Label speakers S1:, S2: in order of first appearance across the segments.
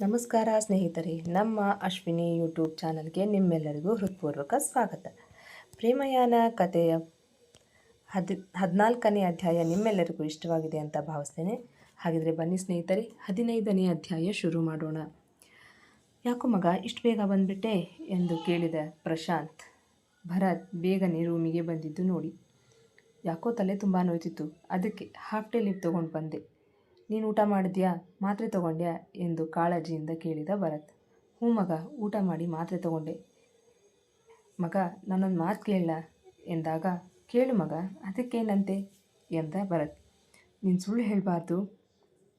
S1: ನಮಸ್ಕಾರ ಸ್ನೇಹಿತರೆ, ನಮ್ಮ ಅಶ್ವಿನಿ ಯೂಟ್ಯೂಬ್ ಚಾನಲ್ಗೆ ನಿಮ್ಮೆಲ್ಲರಿಗೂ ಹೃತ್ಪೂರ್ವಕ ಸ್ವಾಗತ. ಪ್ರೇಮಯಾನ ಕಥೆಯ 14ನೇ ಅಧ್ಯಾಯ ನಿಮ್ಮೆಲ್ಲರಿಗೂ ಇಷ್ಟವಾಗಿದೆ ಅಂತ ಭಾವಿಸ್ತೇನೆ. ಹಾಗಿದ್ರೆ ಬನ್ನಿ ಸ್ನೇಹಿತರೆ, 15ನೇ ಅಧ್ಯಾಯ ಶುರು ಮಾಡೋಣ. ಯಾಕೋ ಮಗ ಇಷ್ಟು ಬೇಗ ಬಂದುಬಿಟ್ಟೆ ಎಂದು ಕೇಳಿದ ಪ್ರಶಾಂತ್. ಭರತ್ ಬೇಗನೆ ರೂಮಿಗೆ ಬಂದಿದ್ದು ನೋಡಿ, ಯಾಕೋ ತಲೆ ತುಂಬ ನೋಯ್ತಿತ್ತು, ಅದಕ್ಕೆ ಹಾಫ್ ಡೇ ಲೀವ್ ತೊಗೊಂಡು ಬಂದೆ. ನೀನು ಊಟ ಮಾಡಿದ್ಯಾ, ಮಾತ್ರೆ ತೊಗೊಂಡ್ಯಾ ಎಂದು ಕಾಳಜಿಯಿಂದ ಕೇಳಿದ ಭರತ್. ಹ್ಞೂ ಮಗ, ಊಟ ಮಾಡಿ ಮಾತ್ರೆ ತೊಗೊಂಡೆ. ಮಗ, ನಾನೊಂದು ಮಾತು ಕೇಳಲ್ಲ ಎಂದಾಗ, ಕೇಳು ಮಗ, ಅದಕ್ಕೇನಂತೆ ಎಂದ ಭರತ್. ನೀನು ಸುಳ್ಳು ಹೇಳಬಾರ್ದು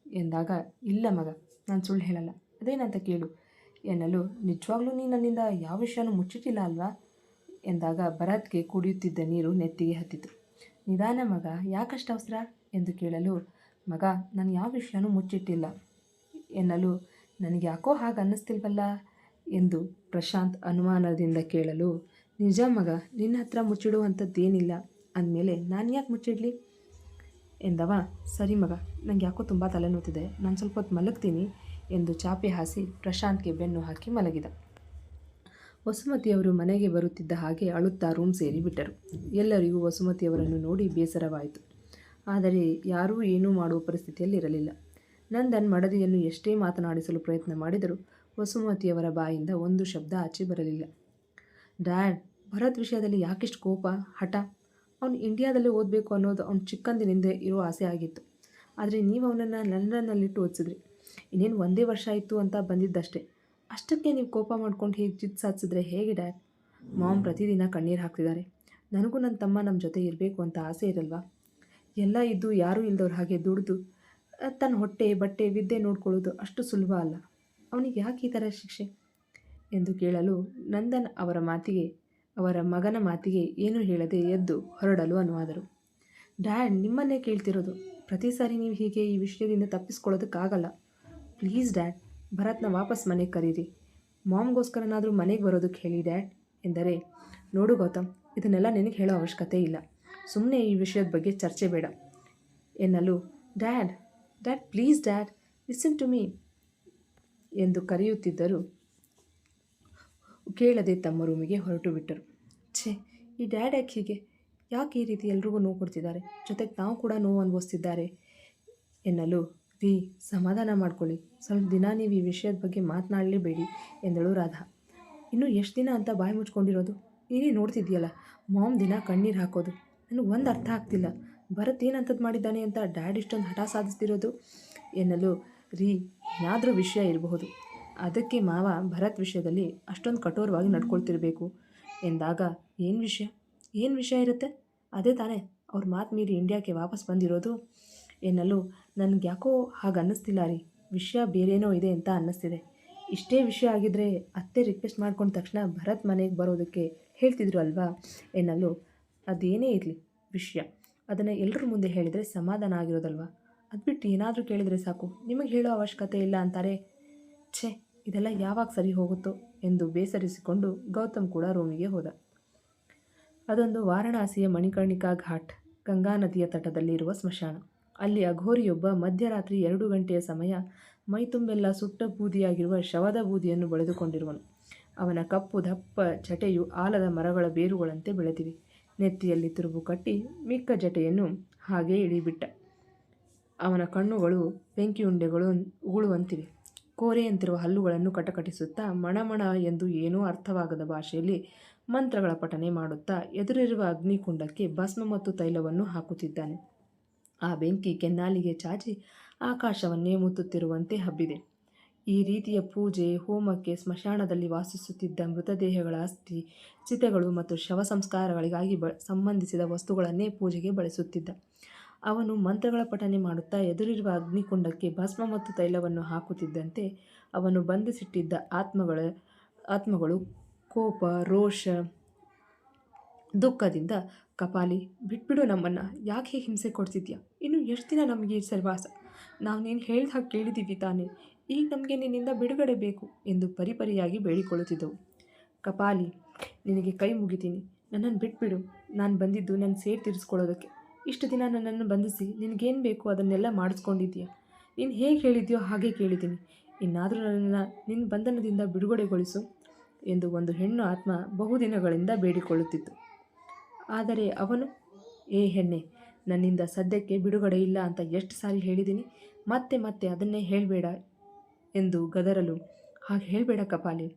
S1: ಎಂದಾಗ, ಇಲ್ಲ ಮಗ, ನಾನು ಸುಳ್ಳು ಹೇಳಲ್ಲ, ಅದೇನಂತ ಕೇಳು ಎನ್ನಲು, ನಿಜವಾಗ್ಲೂ ನೀನು ನನ್ನಿಂದ ಯಾವ ವಿಷಯನೂ ಮುಚ್ಚಿಟ್ಟಿಲ್ಲ ಅಲ್ವಾ ಎಂದಾಗ ಭರತ್ಗೆ ಕುಡಿಯುತ್ತಿದ್ದ ನೀರು ನೆತ್ತಿಗೆ ಹತ್ತಿತು. ನಿಧಾನ ಮಗ, ಯಾಕಷ್ಟು ಅವಸರ ಎಂದು ಕೇಳಲು, ಮಗ, ನಾನು ಯಾವ ವಿಷಯನೂ ಮುಚ್ಚಿಟ್ಟಿಲ್ಲ ಎನ್ನಲು, ನನಗೆ ಯಾಕೋ ಹಾಗೆ ಅನ್ನಿಸ್ತಿಲ್ವಲ್ಲ ಎಂದು ಪ್ರಶಾಂತ್ ಅನುಮಾನದಿಂದ ಕೇಳಲು, ನಿಜ ಮಗ, ನಿನ್ನ ಹತ್ರ ಮುಚ್ಚಿಡುವಂಥದ್ದೇನಿಲ್ಲ ಅಂದಮೇಲೆ ನಾನು ಯಾಕೆ ಮುಚ್ಚಿಡಲಿ ಎಂದವ. ಸರಿ ಮಗ, ನನಗೆ ಯಾಕೋ ತುಂಬ ತಲೆನೋತಿದೆ, ನಾನು ಸ್ವಲ್ಪ ಹೊತ್ತು ಮಲಗ್ತೀನಿ ಎಂದು ಚಾಪೆ ಹಾಸಿ ಪ್ರಶಾಂತ್ಗೆ ಬೆನ್ನು ಹಾಕಿ ಮಲಗಿದ. ವಸುಮತಿಯವರು ಮನೆಗೆ ಬರುತ್ತಿದ್ದ ಹಾಗೆ ಅಳುತ್ತಾ ರೂಮ್ ಸೇರಿಬಿಟ್ಟರು. ಎಲ್ಲರಿಗೂ ವಸುಮತಿಯವರನ್ನು ನೋಡಿ ಬೇಸರವಾಯಿತು. ಆದರೆ ಯಾರೂ ಏನೂ ಮಾಡುವ ಪರಿಸ್ಥಿತಿಯಲ್ಲಿರಲಿಲ್ಲ. ನಂದನ್ ಮಡದಿಯನ್ನು ಎಷ್ಟೇ ಮಾತನಾಡಿಸಲು ಪ್ರಯತ್ನ ಮಾಡಿದರೂ ವಸುಮತಿಯವರ ಬಾಯಿಂದ ಒಂದು ಶಬ್ದ ಆಚೆ ಬರಲಿಲ್ಲ. ಡ್ಯಾಡ್, ಭರತ್ ವಿಷಯದಲ್ಲಿ ಯಾಕಿಷ್ಟು ಕೋಪ, ಹಠ? ಅವನು ಇಂಡಿಯಾದಲ್ಲೇ ಓದಬೇಕು ಅನ್ನೋದು ಅವ್ನು ಚಿಕ್ಕಂದಿನಿಂದ ಇರೋ ಆಸೆ ಆಗಿತ್ತು. ಆದರೆ ನೀವು ಅವನನ್ನು ಲಂಡನ್ನಲ್ಲಿಟ್ಟು ಓದಿಸಿದ್ರಿ. ಇನ್ನೇನು 1 ವರ್ಷ ಆಯಿತು ಅಂತ ಬಂದಿದ್ದಷ್ಟೇ. ಅಷ್ಟಕ್ಕೆ ನೀವು ಕೋಪ ಮಾಡ್ಕೊಂಡು ಹೀಗೆ ಜಿದ್ದು ಸಾಧಿಸಿದ್ರೆ ಹೇಗೆ ಡ್ಯಾಡ್? ಮಾಮ್ ಪ್ರತಿದಿನ ಕಣ್ಣೀರು ಹಾಕ್ತಿದ್ದಾರೆ. ನನಗೂ ನನ್ನ ತಮ್ಮ ನಮ್ಮ ಜೊತೆ ಇರಬೇಕು ಅಂತ ಆಸೆ ಇರಲ್ವಾ? ಎಲ್ಲ ಇದ್ದು ಯಾರೂ ಇಲ್ದವ್ರ ಹಾಗೆ ದುಡಿದು ತನ್ನ ಹೊಟ್ಟೆ ಬಟ್ಟೆ ವಿದ್ಯೆ ನೋಡ್ಕೊಳ್ಳೋದು ಅಷ್ಟು ಸುಲಭ ಅಲ್ಲ. ಅವನಿಗೆ ಯಾಕೆ ಈ ಥರ ಶಿಕ್ಷೆ ಎಂದು ಕೇಳಲು, ನಂದನ್ ಅವರ ಮಗನ ಮಾತಿಗೆ ಏನೂ ಹೇಳದೆ ಎದ್ದು ಹೊರಡಲು ಅನುವಾದರು. ಡ್ಯಾಡ್, ನಿಮ್ಮನ್ನೇ ಕೇಳ್ತಿರೋದು. ಪ್ರತಿ ಸಾರಿ ನೀವು ಹೀಗೆ ಈ ವಿಷಯದಿಂದ ತಪ್ಪಿಸ್ಕೊಳ್ಳೋದಕ್ಕಾಗಲ್ಲ. ಪ್ಲೀಸ್ ಡ್ಯಾಡ್, ಭರತ್ನ ವಾಪಸ್ ಮನೆಗೆ ಕರೀರಿ. ಮಾಮ್ಗೋಸ್ಕರನಾದರೂ ಮನೆಗೆ ಬರೋದಕ್ಕೆ ಹೇಳಿ ಡ್ಯಾಡ್ ಎಂದರೆ, ನೋಡು ಗೌತಮ್, ಇದನ್ನೆಲ್ಲ ನಿನಗೆ ಹೇಳೋ ಅವಶ್ಯಕತೆ ಇಲ್ಲ. ಸುಮ್ಮನೆ ಈ ವಿಷಯದ ಬಗ್ಗೆ ಚರ್ಚೆ ಬೇಡ ಎನ್ನಲು, dad please dad, listen to me ಎಂದು ಕರೆಯುತ್ತಿದ್ದರು. ಕೇಳದೆ ತಮ್ಮ ರೂಮಿಗೆ ಹೊರಟು ಬಿಟ್ಟರು. ಈ ಡ್ಯಾಡ್ ಯಾಕೆ ಈ ರೀತಿ ಎಲ್ರಿಗೂ ನೋವು ಕೊಡ್ತಿದ್ದಾರೆ, ಜೊತೆಗೆ ನಾವು ಕೂಡ ನೋವು ಅನುಭವಿಸ್ತಿದ್ದಾರೆ ಎನ್ನಲು, ಸಮಾಧಾನ ಮಾಡ್ಕೊಳ್ಳಿ, ಸ್ವಲ್ಪ ದಿನ ನೀವು ಈ ವಿಷಯದ ಬಗ್ಗೆ ಮಾತನಾಡಲೇಬೇಡಿ ಎಂದಳು ರಾಧಾ. ಇನ್ನೂ ಎಷ್ಟು ದಿನ ಅಂತ ಬಾಯಿ ಮುಚ್ಕೊಂಡಿರೋದು? ನೀನೇ ನೋಡ್ತಿದ್ದೀಯಲ್ಲ, ಮಾಮ್ ದಿನ ಕಣ್ಣೀರು ಹಾಕೋದು. ನನಗೆ ಒಂದು ಅರ್ಥ ಆಗ್ತಿಲ್ಲ, ಭರತ್ ಏನಂಥದ್ದು ಮಾಡಿದ್ದಾನೆ ಅಂತ ಡ್ಯಾಡ್ ಇಷ್ಟೊಂದು ಹಠ ಸಾಧಿಸ್ತಿರೋದು ಎನ್ನಲು, ಏನಾದರೂ ವಿಷಯ ಇರಬಹುದು, ಅದಕ್ಕೆ ಮಾವ ಭರತ್ ವಿಷಯದಲ್ಲಿ ಅಷ್ಟೊಂದು ಕಠೋರವಾಗಿ ನಡ್ಕೊಳ್ತಿರ್ಬೇಕು ಎಂದಾಗ, ಏನು ವಿಷಯ ಇರುತ್ತೆ? ಅದೇ ತಾನೇ ಅವ್ರ ಮಾತು ಮೀರಿ ಇಂಡಿಯಾಕ್ಕೆ ವಾಪಸ್ ಬಂದಿರೋದು ಎನ್ನಲು, ನನಗೆ ಯಾಕೋ ಹಾಗೆ ಅನ್ನಿಸ್ತಿಲ್ಲ ವಿಷಯ ಬೇರೇನೋ ಇದೆ ಅಂತ ಅನ್ನಿಸ್ತಿದೆ. ಇಷ್ಟೇ ವಿಷಯ ಆಗಿದ್ದರೆ ಅತ್ತೆ ರಿಕ್ವೆಸ್ಟ್ ಮಾಡ್ಕೊಂಡ ತಕ್ಷಣ ಭರತ್ ಮನೆಗೆ ಬರೋದಕ್ಕೆ ಹೇಳ್ತಿದ್ರು ಅಲ್ವಾ ಎನ್ನಲು, ಅದೇನೇ ಇರಲಿ ವಿಷಯ, ಅದನ್ನು ಎಲ್ಲರ ಮುಂದೆ ಹೇಳಿದರೆ ಸಮಾಧಾನ ಆಗಿರೋದಲ್ವ, ಅದು ಬಿಟ್ಟು ಏನಾದರೂ ಕೇಳಿದರೆ ಸಾಕು, ನಿಮಗೆ ಹೇಳೋ ಅವಶ್ಯಕತೆ ಇಲ್ಲ ಅಂತಾರೆ. ಇದೆಲ್ಲ ಯಾವಾಗ ಸರಿ ಹೋಗುತ್ತೋ ಎಂದು ಬೇಸರಿಸಿಕೊಂಡು ಗೌತಮ್ ಕೂಡ ರೂಮಿಗೆ ಹೋದ. ಅದೊಂದು ವಾರಣಾಸಿಯ ಮಣಿಕರ್ಣಿಕಾ ಘಾಟ್, ಗಂಗಾ ನದಿಯ ತಟದಲ್ಲಿ ಇರುವ ಸ್ಮಶಾನ. ಅಲ್ಲಿ ಅಘೋರಿಯೊಬ್ಬ ಮಧ್ಯರಾತ್ರಿ 2 ಗಂಟೆಯ ಸಮಯ ಮೈತುಂಬೆಲ್ಲ ಸುಟ್ಟ ಬೂದಿಯಾಗಿರುವ ಶವದ ಬೂದಿಯನ್ನು ಬಳಿದುಕೊಂಡಿರುವನು. ಅವನ ಕಪ್ಪು ದಪ್ಪ ಜಟೆಯು ಆಲದ ಮರಗಳ ಬೇರುಗಳಂತೆ ಬೆಳೆದಿವೆ. ನೆತ್ತಿಯಲ್ಲಿ ತುರುಬು ಕಟ್ಟಿ ಮಿಕ್ಕ ಜಟೆಯನ್ನು ಹಾಗೆ ಇಳಿಬಿಟ್ಟ. ಅವನ ಕಣ್ಣುಗಳು ಬೆಂಕಿಯುಂಡೆಗಳು ಉಗುಳುವಂತಿವೆ. ಕೋರೆಯಂತಿರುವ ಹಲ್ಲುಗಳನ್ನು ಕಟಕಟಿಸುತ್ತಾ ಮಣಮಣ ಎಂದು ಏನೂ ಅರ್ಥವಾಗದ ಭಾಷೆಯಲ್ಲಿ ಮಂತ್ರಗಳ ಪಠನೆ ಮಾಡುತ್ತಾ ಎದುರಿರುವ ಅಗ್ನಿಕುಂಡಕ್ಕೆ ಭಸ್ಮ ಮತ್ತು ತೈಲವನ್ನು ಹಾಕುತ್ತಿದ್ದಾನೆ. ಆ ಬೆಂಕಿ ಕೆನ್ನಾಲಿಗೆ ಚಾಚಿ ಆಕಾಶವನ್ನೇ ಮುತ್ತುತ್ತಿರುವಂತೆ ಹಬ್ಬಿದೆ. ಈ ರೀತಿಯ ಪೂಜೆ ಹೋಮಕ್ಕೆ ಸ್ಮಶಾನದಲ್ಲಿ ವಾಸಿಸುತ್ತಿದ್ದ ಮೃತದೇಹಗಳ ಅಸ್ಥಿ, ಚಿತೆಗಳು ಮತ್ತು ಶವ ಸಂಸ್ಕಾರಗಳಿಗಾಗಿ ಸಂಬಂಧಿಸಿದ ವಸ್ತುಗಳನ್ನೇ ಪೂಜೆಗೆ ಬಳಸುತ್ತಿದ್ದ. ಅವನು ಮಂತ್ರಗಳ ಪಠನೆ ಮಾಡುತ್ತಾ ಎದುರಿರುವ ಅಗ್ನಿಕುಂಡಕ್ಕೆ ಭಸ್ಮ ಮತ್ತು ತೈಲವನ್ನು ಹಾಕುತ್ತಿದ್ದಂತೆ ಅವನು ಬಂಧಿಸಿಟ್ಟಿದ್ದ ಆತ್ಮಗಳು ಕೋಪ, ರೋಷ, ದುಃಖದಿಂದ, ಕಪಾಲಿ, ಬಿಟ್ಬಿಡು ನಮ್ಮನ್ನು, ಯಾಕೆ ಹಿಂಸೆ ಕೊಡ್ತಿದ್ಯಾ? ಇನ್ನು ಎಷ್ಟು ದಿನ ನಮಗೆ ಈ ಸಹವಾಸ? ನಾವು ನೀನು ಹೇಳಿದ ಹಾಗೆ ಕೇಳಿದ್ದೀವಿ ತಾನೇ, ಈಗ ನಮಗೆ ನಿನ್ನಿಂದ ಬಿಡುಗಡೆ ಬೇಕು ಎಂದು ಪರಿಪರಿಯಾಗಿ ಬೇಡಿಕೊಳ್ಳುತ್ತಿದ್ದವು. ಕಪಾಲಿ, ನಿನಗೆ ಕೈ ಮುಗಿತೀನಿ, ನನ್ನನ್ನು ಬಿಟ್ಬಿಡು. ನಾನು ಬಂದಿದ್ದು ನನ್ನ ಸೇಡು ತೀರಿಸ್ಕೊಳ್ಳೋದಕ್ಕೆ. ಇಷ್ಟು ದಿನ ನನ್ನನ್ನು ಬಂಧಿಸಿ ನಿನಗೇನು ಬೇಕು ಅದನ್ನೆಲ್ಲ ಮಾಡಿಸ್ಕೊಂಡಿದ್ದೀಯ. ನೀನು ಹೇಗೆ ಹೇಳಿದ್ಯೋ ಹಾಗೆ ಕೇಳಿದ್ದೀನಿ. ಇನ್ನಾದರೂ ನನ್ನನ್ನು ನಿನ್ನ ಬಂಧನದಿಂದ ಬಿಡುಗಡೆಗೊಳಿಸು ಎಂದು ಒಂದು ಹೆಣ್ಣು ಆತ್ಮ ಬಹುದಿನಗಳಿಂದ ಬೇಡಿಕೊಳ್ಳುತ್ತಿತ್ತು. ಆದರೆ ಅವನು, ಏ ಹೆಣ್ಣೆ, ನನ್ನಿಂದ ಸದ್ಯಕ್ಕೆ ಬಿಡುಗಡೆ ಇಲ್ಲ ಅಂತ ಎಷ್ಟು ಸಾರಿ ಹೇಳಿದ್ದೀನಿ, ಮತ್ತೆ ಮತ್ತೆ ಅದನ್ನೇ ಹೇಳಬೇಡ ಎಂದು ಗದರಲು, ಹಾಗೆ ಹೇಳಬೇಡ ಕಪಾಲಿ.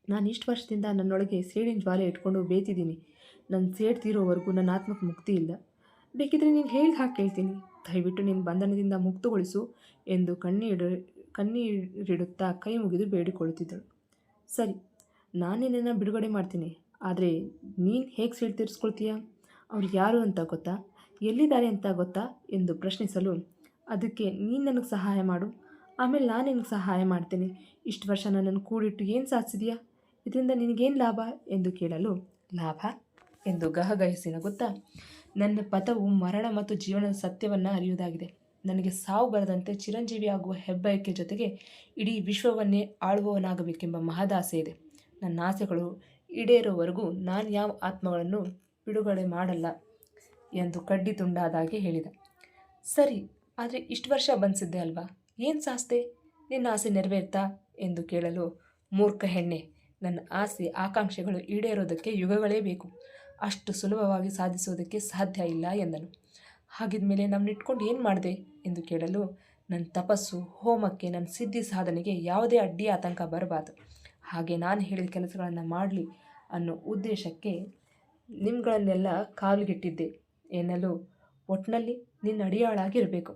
S1: ನಾನು ಇಷ್ಟು ವರ್ಷದಿಂದ ನನ್ನೊಳಗೆ ಸೇಡಿನ ಜ್ವಾಲೆ ಇಟ್ಕೊಂಡು ಬೇತಿದ್ದೀನಿ. ನನ್ನ ಸೇಡು ತೀರೋವರೆಗೂ ನನ್ನ ಆತ್ಮಕ್ಕೆ ಮುಕ್ತಿ ಇಲ್ಲ. ಬೇಕಿದ್ರೆ ನೀನು ಹೇಳಿದ ಹಾಗೆ ಕೇಳ್ತೀನಿ. ದಯವಿಟ್ಟು ನಿನ್ನ ಬಂಧನದಿಂದ ಮುಕ್ತಗೊಳಿಸು ಎಂದು ಕಣ್ಣೀರಿಡುತ್ತಾ ಕೈ ಮುಗಿದು ಬೇಡಿಕೊಳ್ಳುತ್ತಿದ್ದಳು. ಸರಿ, ನಾನು ನಿನ್ನನ್ನು ಬಿಡುಗಡೆ ಮಾಡ್ತೀನಿ. ಆದರೆ ನೀನು ಹೇಗೆ ಸೇಡು ತೀರಿಸ್ಕೊಳ್ತೀಯ? ಅವ್ರು ಯಾರು ಅಂತ ಗೊತ್ತಾ? ಎಲ್ಲಿದ್ದಾರೆ ಅಂತ ಗೊತ್ತಾ ಎಂದು ಪ್ರಶ್ನಿಸಲು, ಅದಕ್ಕೆ ನೀನು ನನಗೆ ಸಹಾಯ ಮಾಡು, ಆಮೇಲೆ ನಾನು ನಿನಗೆ ಸಹಾಯ ಮಾಡ್ತೀನಿ. ಇಷ್ಟು ವರ್ಷ ನನ್ನನ್ನು ಕೂಡಿಟ್ಟು ಏನು ಸಾಧಿಸಿದೆಯಾ? ಇದರಿಂದ ನಿನಗೇನು ಲಾಭ ಎಂದು ಕೇಳಲು, ಲಾಭ ಎಂದು ಗಹಗಹಿಸಿ ನಗುತ್ತಾ, ನನ್ನ ಪಥವು ಮರಣ ಮತ್ತು ಜೀವನದ ಸತ್ಯವನ್ನು ಅರಿಯುವುದಾಗಿದೆ. ನನಗೆ ಸಾವು ಬರದಂತೆ ಚಿರಂಜೀವಿ ಆಗುವ ಹೆಬ್ಬಯಕೆ ಜೊತೆಗೆ ಇಡೀ ವಿಶ್ವವನ್ನೇ ಆಳುವವನಾಗಬೇಕೆಂಬ ಮಹದಾಸೆ ಇದೆ. ನನ್ನ ಆಸೆಗಳು ಈಡೇರೋವರೆಗೂ ನಾನು ಯಾವ ಆತ್ಮಗಳನ್ನು ಬಿಡುಗಡೆ ಮಾಡಲ್ಲ ಎಂದು ಕಡ್ಡಿ ತುಂಡಾದಾಗೆ ಹೇಳಿದ. ಸರಿ, ಆದರೆ ಇಷ್ಟು ವರ್ಷ ಬಂದಿಸಿದ್ದೆ ಅಲ್ವಾ, ಏನು ಸಾಸ್ತೆ? ನಿನ್ನ ಆಸೆ ನೆರವೇರ್ತಾ ಎಂದು ಕೇಳಲು, ಮೂರ್ಖ ಹೆಣ್ಣೆ, ನನ್ನ ಆಸೆ ಆಕಾಂಕ್ಷೆಗಳು ಈಡೇರೋದಕ್ಕೆ ಯುಗಗಳೇ ಬೇಕು. ಅಷ್ಟು ಸುಲಭವಾಗಿ ಸಾಧಿಸೋದಕ್ಕೆ ಸಾಧ್ಯ ಇಲ್ಲ ಎಂದನು. ಹಾಗಿದ್ಮೇಲೆ ನಮ್ಮನ್ನಿಟ್ಕೊಂಡು ಏನು ಮಾಡಿದೆ ಎಂದು ಕೇಳಲು, ನನ್ನ ತಪಸ್ಸು, ಹೋಮಕ್ಕೆ, ನನ್ನ ಸಿದ್ಧಿ ಸಾಧನೆಗೆ ಯಾವುದೇ ಅಡ್ಡಿ ಆತಂಕ ಬರಬಾರ್ದು. ಹಾಗೆ ನಾನು ಹೇಳಿದ ಕೆಲಸಗಳನ್ನು ಮಾಡಲಿ ಅನ್ನೋ ಉದ್ದೇಶಕ್ಕೆ ನಿಮ್ಗಳನ್ನೆಲ್ಲ ಕಾಲುಗೆಟ್ಟಿದ್ದೆ ಎನ್ನಲು, ಒಟ್ಟಿನಲ್ಲಿ ನಿನ್ನ ಅಡಿಯಾಳಾಗಿರಬೇಕು.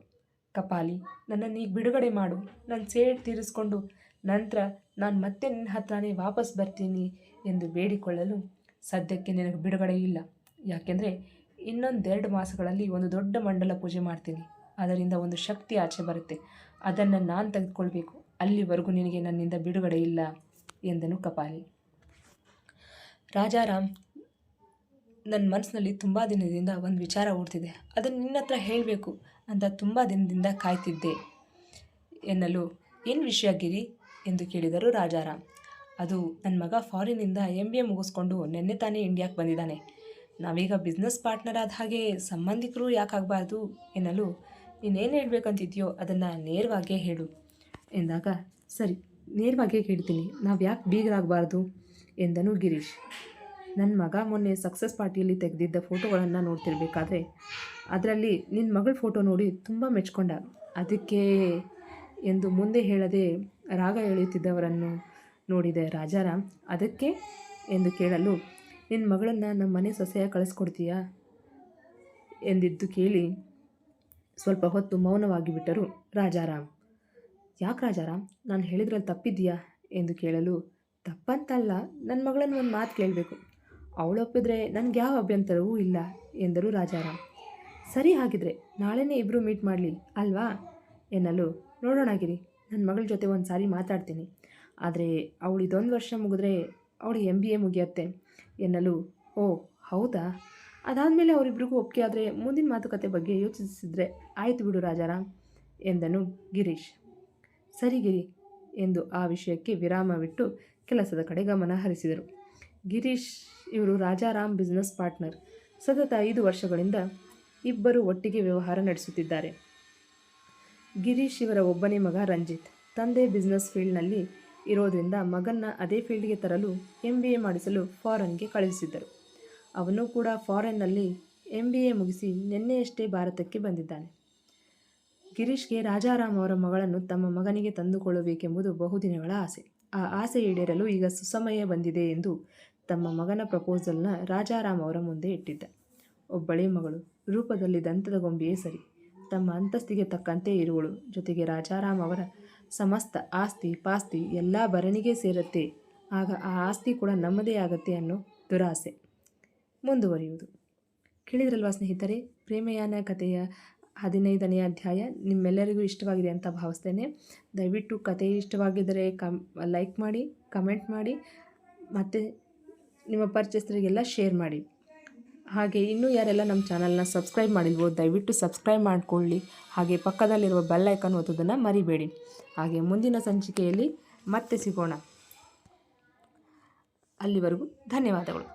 S1: ಕಪಾಲಿ, ನನ್ನನ್ನು ಈಗ ಬಿಡುಗಡೆ ಮಾಡು. ನನ್ನ ಸೇಡು ತೀರಿಸ್ಕೊಂಡು ನಂತರ ನಾನು ಮತ್ತೆ ನಿನ್ನ ಹತ್ರನೇ ವಾಪಸ್ ಬರ್ತೀನಿ ಎಂದು ಬೇಡಿಕೊಳ್ಳಲು, ಸದ್ಯಕ್ಕೆ ನಿನಗೆ ಬಿಡುಗಡೆ ಇಲ್ಲ. ಯಾಕೆಂದರೆ ಇನ್ನೊಂದು 2 ಮಾಸಗಳಲ್ಲಿ ಒಂದು ದೊಡ್ಡ ಮಂಡಲ ಪೂಜೆ ಮಾಡ್ತೀನಿ. ಅದರಿಂದ ಒಂದು ಶಕ್ತಿ ಆಚೆ ಬರುತ್ತೆ. ಅದನ್ನು ನಾನು ತೆಗೆದುಕೊಳ್ಬೇಕು. ಅಲ್ಲಿವರೆಗೂ ನಿನಗೆ ನನ್ನಿಂದ ಬಿಡುಗಡೆ ಇಲ್ಲ ಎಂದನು ಕಪಾಲಿ. ರಾಜಾರಾಮ್, ನನ್ನ ಮನಸ್ಸಿನಲ್ಲಿ ತುಂಬ ದಿನದಿಂದ ಒಂದು ವಿಚಾರ ಓಡ್ತಿದೆ. ಅದನ್ನು ನಿನ್ನ ಹತ್ರ ಹೇಳಬೇಕು ಅಂತ ತುಂಬ ದಿನದಿಂದ ಕಾಯ್ತಿದ್ದೆ ಎನ್ನಲು, ಏನು ವಿಷಯ ಗಿರಿ ಎಂದು ಕೇಳಿದರು ರಾಜಾರಾಮ್. ಅದು ನನ್ನ ಮಗ ಫಾರಿನಿಂದ MBA ಮುಗಿಸ್ಕೊಂಡು ನೆನ್ನೆ ತಾನೇ ಇಂಡಿಯಾಕ್ಕೆ ಬಂದಿದ್ದಾನೆ. ನಾವೀಗ ಬಿಸ್ನೆಸ್ ಪಾರ್ಟ್ನರ್ ಆದ ಹಾಗೆ ಸಂಬಂಧಿಕರು ಯಾಕಾಗಬಾರ್ದು ಎನ್ನಲು, ನೀನೇನು ಹೇಳಬೇಕಂತಿದ್ಯೋ ಅದನ್ನು ನೇರವಾಗೇ ಹೇಳು ಎಂದಾಗ, ಸರಿ, ನೇರವಾಗೇ ಕೇಳ್ತೀನಿ, ನಾವು ಯಾಕೆ ಬೀಗರಾಗಬಾರ್ದು ಎಂದನು ಗಿರೀಶ್. ನನ್ನ ಮಗ ಮೊನ್ನೆ ಸಕ್ಸಸ್ ಪಾರ್ಟಿಯಲ್ಲಿ ತೆಗೆದಿದ್ದ ಫೋಟೋಗಳನ್ನು ನೋಡ್ತಿರ್ಬೇಕಾದ್ರೆ ಅದರಲ್ಲಿ ನಿನ್ನ ಮಗಳ ಫೋಟೋ ನೋಡಿ ತುಂಬ ಮೆಚ್ಕೊಂಡ. ಅದಕ್ಕೆ ಎಂದು ಮುಂದೆ ಹೇಳದೆ ರಾಗ ಎಳೆಯುತ್ತಿದ್ದವರನ್ನು ನೋಡಿದೆ ರಾಜಾರಾಮ್. ಅದಕ್ಕೆ ಎಂದು ಕೇಳಲು, ನಿನ್ನ ಮಗಳನ್ನು ನಮ್ಮ ಮನೆ ಸೊಸೆಯ ಕಳಿಸ್ಕೊಡ್ತೀಯಾ ಎಂದಿದ್ದು ಕೇಳಿ ಸ್ವಲ್ಪ ಹೊತ್ತು ಮೌನವಾಗಿ ಬಿಟ್ಟರು ರಾಜಾರಾಮ್. ಯಾಕೆ ರಾಜಾರಾಮ್, ನಾನು ಹೇಳಿದ್ರಲ್ಲಿ ತಪ್ಪಿದ್ದೀಯಾ ಎಂದು ಕೇಳಲು, ತಪ್ಪಂತಲ್ಲ, ನನ್ನ ಮಗಳನ್ನು ಒಂದು ಮಾತು ಕೇಳಬೇಕು. ಅವಳೊಪ್ಪಿದ್ರೆ ನನಗೆ ಯಾವ ಅಭ್ಯಂತರವೂ ಇಲ್ಲ ಎಂದರು ರಾಜಾರಾಮ್. ಸರಿ, ಹಾಗಿದ್ರೆ ನಾಳೆನೇ ಇಬ್ಬರು ಮೀಟ್ ಮಾಡಲಿ ಅಲ್ವಾ ಎನ್ನಲು, ನೋಡೋಣ ಗಿರಿ, ನನ್ನ ಮಗಳ ಜೊತೆ ಒಂದು ಸಾರಿ ಮಾತಾಡ್ತೀನಿ. ಆದರೆ ಅವಳು ಇದೊಂದು ವರ್ಷ ಮುಗಿದ್ರೆ ಅವಳು MBA ಮುಗಿಯತ್ತೆ ಎನ್ನಲು, ಓ ಹೌದಾ, ಅದಾದಮೇಲೆ ಅವರಿಬ್ಬರಿಗೂ ಒಪ್ಪಿಗೆ ಆದರೆ ಮುಂದಿನ ಮಾತುಕತೆ ಬಗ್ಗೆ ಯೋಚಿಸಿದರೆ ಆಯಿತು ಬಿಡು ರಾಜಾರಾಮ್ ಎಂದನು ಗಿರೀಶ್. ಸರಿ ಗಿರಿ ಎಂದು ಆ ವಿಷಯಕ್ಕೆ ವಿರಾಮವಿಟ್ಟು ಕೆಲಸದ ಕಡೆ ಗಮನ ಹರಿಸಿದರು. ಗಿರೀಶ್ ಇವರು ರಾಜಾರಾಮ್ ಬಿಸ್ನೆಸ್ ಪಾರ್ಟ್ನರ್. ಸತತ 5 ವರ್ಷಗಳಿಂದ ಇಬ್ಬರು ಒಟ್ಟಿಗೆ ವ್ಯವಹಾರ ನಡೆಸುತ್ತಿದ್ದಾರೆ. ಗಿರೀಶ್ ಇವರ ಒಬ್ಬನೇ ಮಗ ರಂಜಿತ್. ತಂದೆ ಬಿಸ್ನೆಸ್ ಫೀಲ್ಡ್ನಲ್ಲಿ ಇರೋದ್ರಿಂದ ಮಗನ್ನ ಅದೇ ಫೀಲ್ಡ್ಗೆ ತರಲು MBA ಮಾಡಿಸಲು ಫಾರಿನ್ಗೆ ಕಳುಹಿಸಿದ್ದರು. ಅವನು ಕೂಡ ಫಾರಿನ್ನಲ್ಲಿ MBA ಮುಗಿಸಿ ನಿನ್ನೆಯಷ್ಟೇ ಭಾರತಕ್ಕೆ ಬಂದಿದ್ದಾನೆ. ಗಿರೀಶ್ಗೆ ರಾಜಾರಾಮ್ ಅವರ ಮಗಳನ್ನು ತಮ್ಮ ಮಗನಿಗೆ ತಂದುಕೊಳ್ಳಬೇಕೆಂಬುದು ಬಹುದಿನಗಳ ಆಸೆ. ಆ ಆಸೆ ಈಡೇರಲು ಈಗ ಸುಸಮಯ ಬಂದಿದೆ ಎಂದು ತಮ್ಮ ಮಗನ ಪ್ರಪೋಸಲ್ನ ರಾಜಾರಾಮ್ ಅವರ ಮುಂದೆ ಇಟ್ಟಿದ್ದ. ಒಬ್ಬಳೇ ಮಗಳು, ರೂಪದಲ್ಲಿ ದಂತದ ಗೊಂಬೆಯೇ ಸರಿ, ತಮ್ಮ ಅಂತಸ್ತಿಗೆ ತಕ್ಕಂತೆ ಇರುವಳು. ಜೊತೆಗೆ ರಾಜಾರಾಮ್ ಅವರ ಸಮಸ್ತ ಆಸ್ತಿ ಪಾಸ್ತಿ ಎಲ್ಲ ಭರಣಿಗೆ ಸೇರುತ್ತೆ. ಆಗ ಆ ಆಸ್ತಿ ಕೂಡ ನಮ್ಮದೇ ಆಗತ್ತೆ ಅನ್ನೋ ದುರಾಸೆ. ಮುಂದುವರಿಯುವುದು. ಕೇಳಿದ್ರಲ್ವಾ ಸ್ನೇಹಿತರೆ, ಪ್ರೇಮಯಾನ ಕಥೆಯ 15ನೇ ಅಧ್ಯಾಯ ನಿಮ್ಮೆಲ್ಲರಿಗೂ ಇಷ್ಟವಾಗಿದೆ ಅಂತ ಭಾವಿಸ್ತೇನೆ. ದಯವಿಟ್ಟು ಕತೆ ಇಷ್ಟವಾಗಿದ್ದರೆ ಲೈಕ್ ಮಾಡಿ, ಕಮೆಂಟ್ ಮಾಡಿ, ಮತ್ತು ನಿಮ್ಮ ಪರಿಚಯಸ್ಥರಿಗೆಲ್ಲ ಶೇರ್ ಮಾಡಿ. ಹಾಗೆ ಇನ್ನೂ ಯಾರೆಲ್ಲ ನಮ್ಮ ಚಾನಲ್ನ ಸಬ್ಸ್ಕ್ರೈಬ್ ಮಾಡಿಲ್ವೋ ದಯವಿಟ್ಟು ಸಬ್ಸ್ಕ್ರೈಬ್ ಮಾಡಿಕೊಳ್ಳಿ. ಹಾಗೆ ಪಕ್ಕದಲ್ಲಿರುವ ಬೆಲ್ ಐಕಾನ್ ಒತ್ತೋದನ್ನು ಮರಿಬೇಡಿ. ಹಾಗೆ ಮುಂದಿನ ಸಂಚಿಕೆಯಲ್ಲಿ ಮತ್ತೆ ಸಿಗೋಣ. ಅಲ್ಲಿವರೆಗೂ ಧನ್ಯವಾದಗಳು.